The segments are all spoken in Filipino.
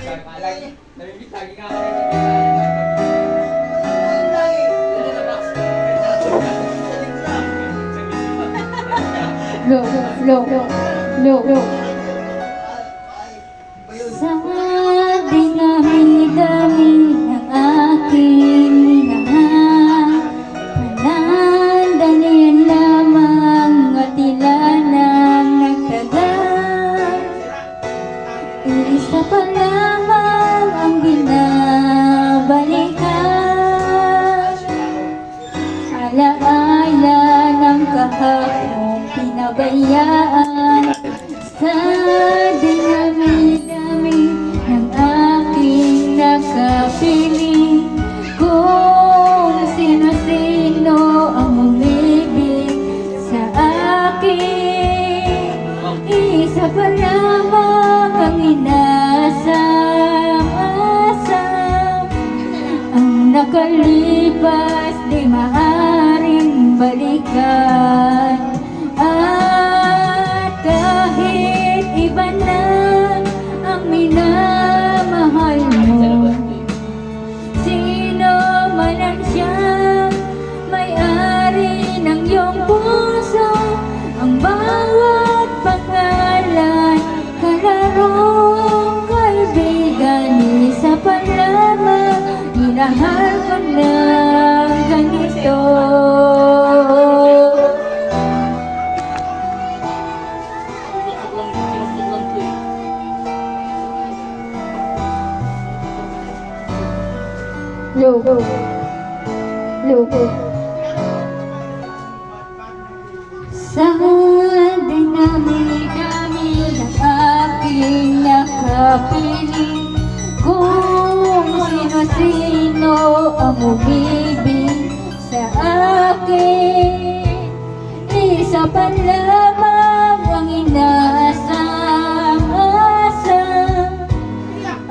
Namimit lagi nga Look. Sa dinami-dami ng aking minahal, panandalian lamang at tila nang nagtagal. Isa pa lamang ang binabalikan, alaala ng kahapon pinabayaan. Sa dinami-dami ng aking nakapiling, kung sino-sino ang umibig sa akin, isa pa lamang ang inasam-asam. Ang nakalipas di maaaring balikan. At kahit iba na ang minamahal mo, sino man ang siyang may-ari ng iyong puso, ang bawat pangalan, kalarong kaibigan, isa pa lamang, inahal ko ng ganito. Look. Sa dinami-dami ng aking nakapiling, kung sino-sino ang umibig sa akin, isa pa lamang ang inasam-asam.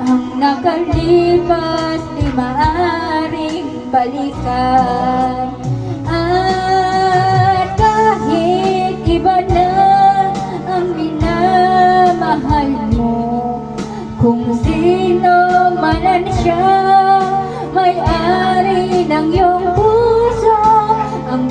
Ang nakalipas di maaaring balikan. At kahit iba na ang minamahal mo, kung sino man siya, may-ari ng iyong puso, ang